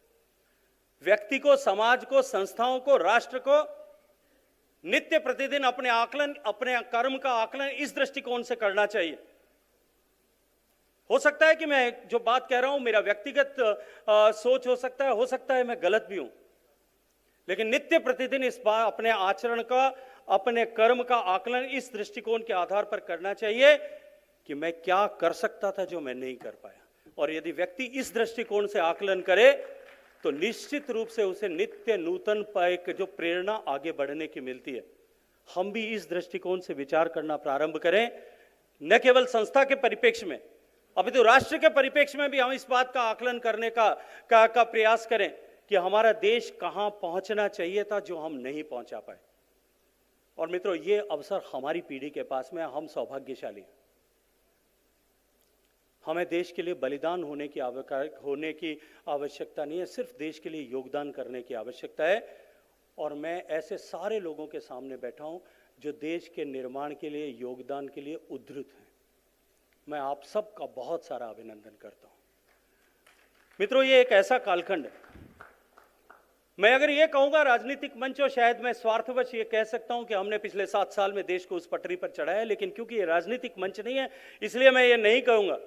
व्यक्ति को, समाज को, संस्थाओं को, राष्ट्र को नित्य प्रतिदिन अपने आकलन, अपने कर्म का आकलन इस दृष्टिकोण से करना चाहिए। हो सकता है कि मैं जो बात कह रहा हूं मेरा व्यक्तिगत सोच हो सकता है मैं गलत भी हूं, लेकिन नित्य प्रतिदिन इस बात अपने आचरण का, अपने कर्म का आकलन इस दृष्टिकोण के आधार पर करना चाहिए कि मैं क्या कर सकता था जो मैं नहीं कर पाया। और यदि व्यक्ति इस दृष्टिकोण से आकलन करे तो निश्चित रूप से उसे नित्य नूतन एक जो प्रेरणा आगे बढ़ने की मिलती है। हम भी इस दृष्टिकोण से विचार करना प्रारंभ करें, न केवल संस्था के परिप्रेक्ष्य में, अपितु राष्ट्र के परिप्रेक्ष्य में भी हम इस बात का आकलन करने का प्रयास करें कि हमारा देश कहां पहुंचना चाहिए था जो हम नहीं पहुंचा पाए। और मित्रों, ये अवसर हमारी पीढ़ी के पास में, हम सौभाग्यशाली हैं। हमें देश के लिए बलिदान होने की आवश्यकता नहीं है, सिर्फ देश के लिए योगदान करने की आवश्यकता है। और मैं ऐसे सारे लोगों के सामने बैठा हूं जो देश के निर्माण के लिए, योगदान के लिए उद्धृत हैं। मैं आप सबका बहुत सारा अभिनंदन करता हूं। मित्रों, ये एक ऐसा कालखंड है, मैं अगर ये कहूंगा राजनीतिक मंच, और शायद मैं स्वार्थवश ये कह सकता हूं कि हमने पिछले 7 साल में देश को उस पटरी पर चढ़ाया, लेकिन क्योंकि ये राजनीतिक मंच नहीं है इसलिए मैं ये नहीं कहूंगा।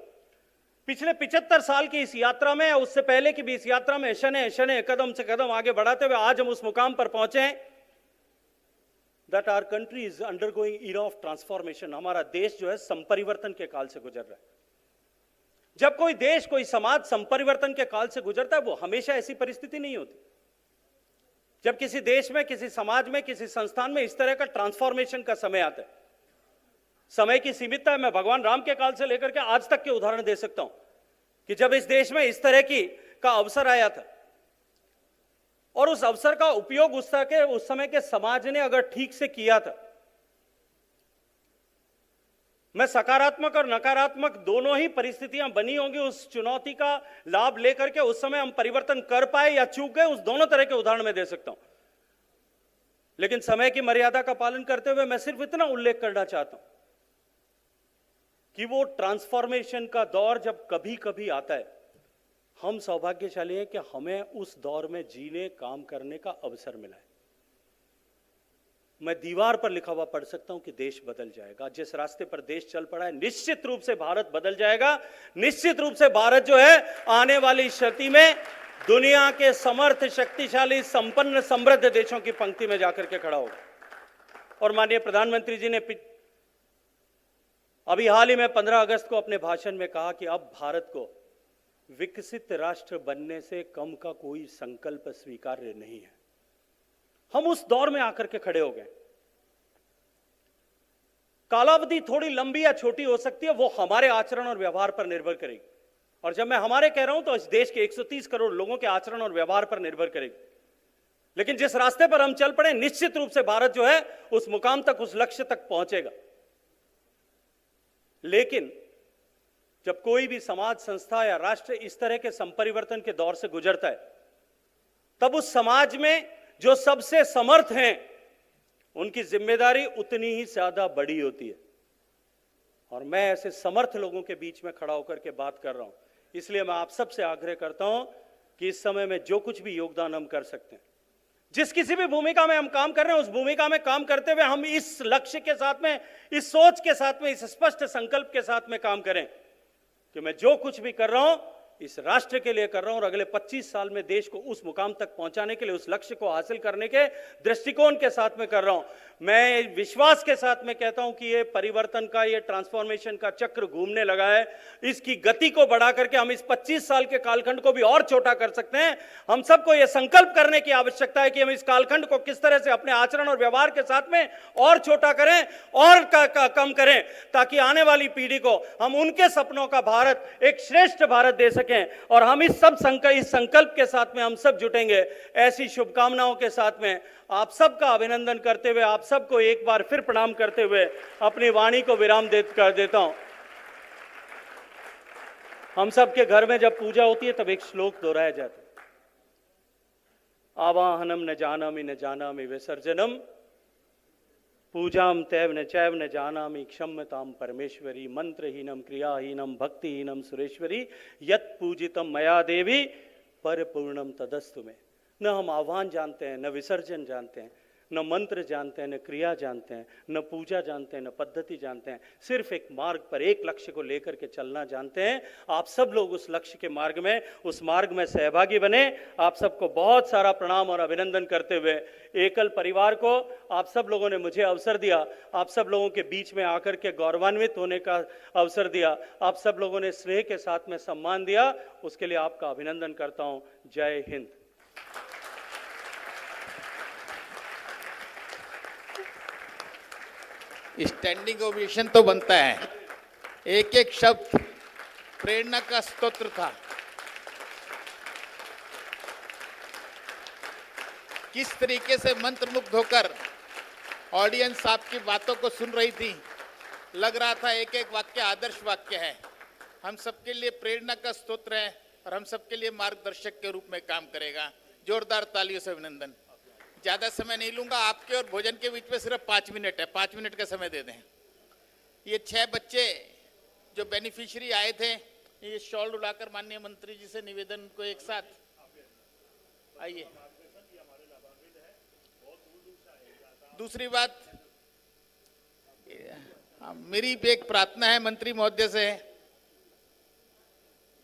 पिछले 75 साल की इस यात्रा में, उससे पहले की भी इस यात्रा में शने कदम से कदम आगे बढ़ाते हुए आज हम उस मुकाम पर पहुंचे हैं that our country is undergoing era of transformation. हमारा देश जो है संपरिवर्तन के काल से गुजर रहा है। जब कोई देश, कोई समाज संपरिवर्तन के काल से गुजरता है, वो हमेशा ऐसी परिस्थिति नहीं होती। जब किसी देश में, किसी समाज में, किसी संस्थान में इस तरह का ट्रांसफॉर्मेशन का समय आता है, समय की सीमितता है। मैं भगवान राम के काल से लेकर के आज तक के उदाहरण दे सकता हूं कि जब इस देश में इस तरह का अवसर आया था, और उस अवसर का उपयोग उस समय के समाज ने अगर ठीक से किया था, मैं सकारात्मक और नकारात्मक दोनों ही परिस्थितियां बनी होंगी, उस चुनौती का लाभ लेकर के उस समय हम परिवर्तन कर पाए या चूक गए, उस दोनों तरह के उदाहरण मैं दे सकता हूं। लेकिन समय की मर्यादा का पालन करते हुए मैं सिर्फ इतना उल्लेख करना चाहता हूं कि वो ट्रांसफॉर्मेशन का दौर जब कभी कभी आता है, हम सौभाग्यशाली हैं कि हमें उस दौर में जीने, काम करने का अवसर मिला है। मैं दीवार पर लिखा हुआ पढ़ सकता हूं कि देश बदल जाएगा। जिस रास्ते पर देश चल पड़ा है, निश्चित रूप से भारत बदल जाएगा। निश्चित रूप से भारत जो है आने वाली शती में दुनिया के समर्थ, शक्तिशाली, संपन्न, समृद्ध देशों की पंक्ति में जाकर के खड़ा होगा। और माननीय प्रधानमंत्री जी ने अभी हाल ही में 15 अगस्त को अपने भाषण में कहा कि अब भारत को विकसित राष्ट्र बनने से कम का कोई संकल्प स्वीकार्य नहीं है। हम उस दौर में आकर के खड़े हो गए। कालावधि थोड़ी लंबी या छोटी हो सकती है, वो हमारे आचरण और व्यवहार पर निर्भर करेगी। और जब मैं हमारे कह रहा हूं तो इस देश के 130 करोड़ लोगों के आचरण और व्यवहार पर निर्भर करेगी। लेकिन जिस रास्ते पर हम चल पड़े, निश्चित रूप से भारत जो है उस मुकाम तक, उस लक्ष्य तक पहुंचेगा। लेकिन जब कोई भी समाज, संस्था या राष्ट्र इस तरह के संपरिवर्तन के दौर से गुजरता है, तब उस समाज में जो सबसे समर्थ हैं उनकी जिम्मेदारी उतनी ही ज्यादा बड़ी होती है। और मैं ऐसे समर्थ लोगों के बीच में खड़ा होकर के बात कर रहा हूं। इसलिए मैं आप सबसे आग्रह करता हूं कि इस समय में जो कुछ भी योगदान हम कर सकते हैं, जिस किसी भी भूमिका में हम काम कर रहे हैं, उस भूमिका में काम करते हुए हम इस लक्ष्य के साथ में, इस सोच के साथ में, इस स्पष्ट संकल्प के साथ में काम करें कि मैं जो कुछ भी कर रहा हूं इस राष्ट्र के लिए कर रहा हूं और अगले 25 साल में देश को उस मुकाम तक पहुंचाने के लिए, उस लक्ष्य को हासिल करने के दृष्टिकोण के साथ में कर रहा हूं। मैं विश्वास के साथ में कहता हूं कि ये परिवर्तन का, ये ट्रांसफॉर्मेशन का चक्र घूमने लगा है। इसकी गति को बढ़ा करके हम इस 25 साल के कालखंड को भी और छोटा कर सकते हैं। हम सबको यह संकल्प करने की आवश्यकता है कि हम इस कालखंड को किस तरह से अपने आचरण और व्यवहार के साथ में और छोटा करें और कम करें, ताकि आने वाली पीढ़ी को हम उनके सपनों का भारत, एक श्रेष्ठ भारत दे सकें। और हम इस संकल्प के साथ में हम सब जुटेंगे। ऐसी शुभकामनाओं के साथ में आप सबका अभिनंदन करते हुए, आप सबको एक बार फिर प्रणाम करते हुए अपनी वाणी को विराम कर देता हूं। हम सबके घर में जब पूजा होती है तब एक श्लोक दोहराया जाता है, आवाहनम न जानामि विसर्जनम, पूजाम तैव न चैव न जानामि क्षम्यताम परमेश्वरी, मंत्रहीनम क्रियाहीनम भक्तिहीनम सुरेश्वरी, यत् पूजितम मया देवी परिपूर्णम तदस्तु में। न हम आह्वान जानते हैं, न विसर्जन जानते हैं, न मंत्र जानते हैं, न क्रिया जानते हैं, न पूजा जानते हैं, न पद्धति जानते हैं। सिर्फ एक मार्ग पर, एक लक्ष्य को लेकर के चलना जानते हैं। आप सब लोग उस लक्ष्य के मार्ग में, उस मार्ग में सहभागी बने। आप सबको बहुत सारा प्रणाम और अभिनंदन करते हुए, एकल परिवार को आप सब लोगों ने मुझे अवसर दिया, आप सब लोगों के बीच में आकर के गौरवान्वित होने का अवसर दिया, आप सब लोगों ने स्नेह के साथ में सम्मान दिया, उसके लिए आपका अभिनंदन करता हूं। जय हिंद। स्टैंडिंग ओवेशन तो बनता है, एक एक शब्द प्रेरणा का स्तोत्र था। किस तरीके से मंत्रमुग्ध होकर ऑडियंस आपकी बातों को सुन रही थी, लग रहा था एक एक वाक्य आदर्श वाक्य है, हम सबके लिए प्रेरणा का स्तोत्र है और हम सबके लिए मार्गदर्शक के रूप में काम करेगा। जोरदार तालियों से अभिनंदन। ज्यादा समय नहीं लूंगा, आपके और भोजन के बीच में सिर्फ 5 मिनट है, 5 मिनट का समय दे दें। ये 6 बच्चे जो बेनिफिशियरी आए थे, ये शॉल उड़ाकर माननीय मंत्री जी से निवेदन को एक साथ आइए। दूसरी बात, मेरी भी एक प्रार्थना है मंत्री महोदय से,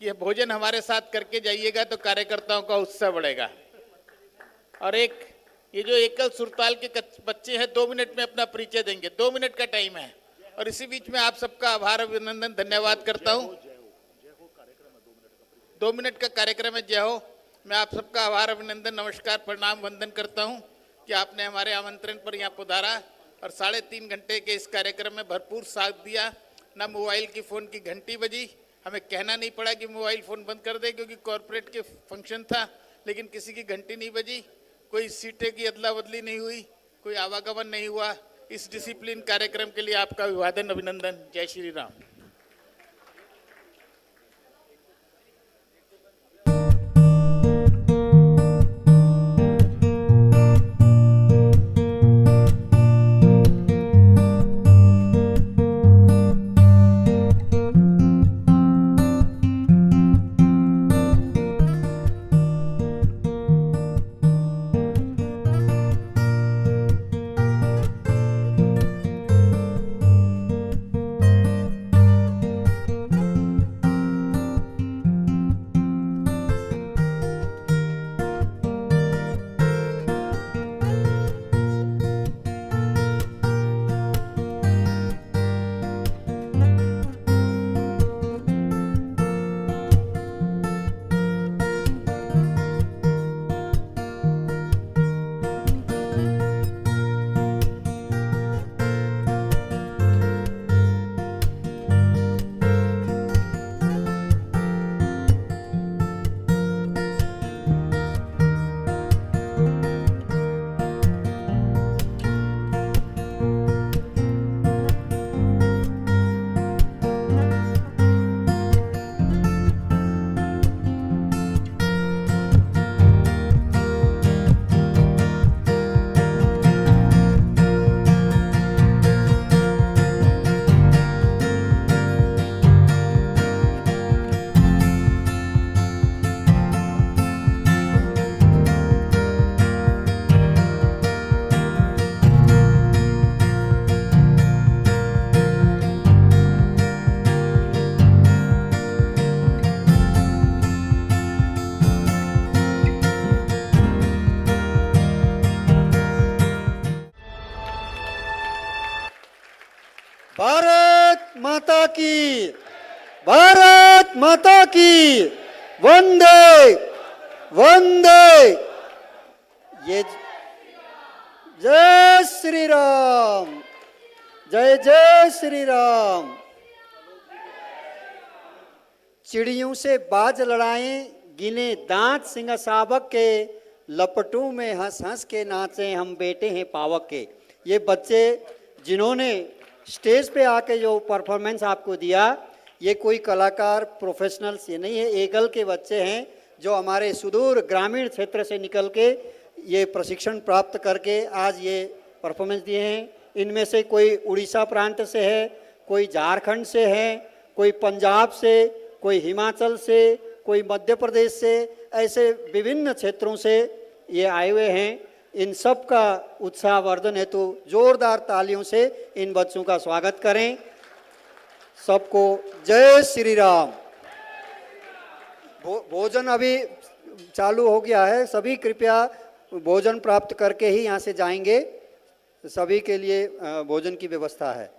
ये भोजन हमारे साथ करके जाइएगा तो कार्यकर्ताओं का उत्साह बढ़ेगा। और एक ये जो एकल सुरताल के बच्चे हैं 2 मिनट में अपना परिचय देंगे, 2 मिनट का टाइम है। और इसी बीच में आप सबका आभार, अभिनंदन, धन्यवाद करता हूं। 2 मिनट का कार्यक्रम है, जय हो। मैं आप सबका आभार, अभिनंदन, नमस्कार, प्रणाम, वंदन करता हूं कि आपने हमारे आमंत्रण पर यहाँ पधारा और 3.5 घंटे के इस कार्यक्रम में भरपूर साथ दिया। ना मोबाइल की फ़ोन की घंटी बजी, हमें कहना नहीं पड़ा कि मोबाइल फ़ोन बंद कर दे क्योंकि कॉरपोरेट के फंक्शन था, लेकिन किसी की घंटी नहीं बजी, कोई सीटें की अदला बदली नहीं हुई, कोई आवागमन नहीं हुआ। इस डिसिप्लिन कार्यक्रम के लिए आपका अभिवादन, अभिनंदन। जय श्री राम। भारत माता की, भारत माता की, वंदे वंदे। ये जय श्री राम, जय जय श्री राम। चिड़ियों से बाज लड़ाएं, गिने दांत सिंह साबक के, लपटों में हंस हंस के नाचे हम बेटे हैं पावक के। ये बच्चे जिन्होंने स्टेज पे आके जो परफॉर्मेंस आपको दिया, ये कोई कलाकार प्रोफेशनल्स ये नहीं है, एगल के बच्चे हैं जो हमारे सुदूर ग्रामीण क्षेत्र से निकल के ये प्रशिक्षण प्राप्त करके आज ये परफॉर्मेंस दिए हैं। इनमें से कोई उड़ीसा प्रांत से है, कोई झारखंड से है, कोई पंजाब से, कोई हिमाचल से, कोई मध्य प्रदेश से, ऐसे विभिन्न क्षेत्रों से ये आए हुए हैं। इन सब का उत्साहवर्धन हेतु जोरदार तालियों से इन बच्चों का स्वागत करें। सबको जय श्री राम। भोजन अभी चालू हो गया है, सभी कृपया भोजन प्राप्त करके ही यहाँ से जाएंगे। सभी के लिए भोजन की व्यवस्था है।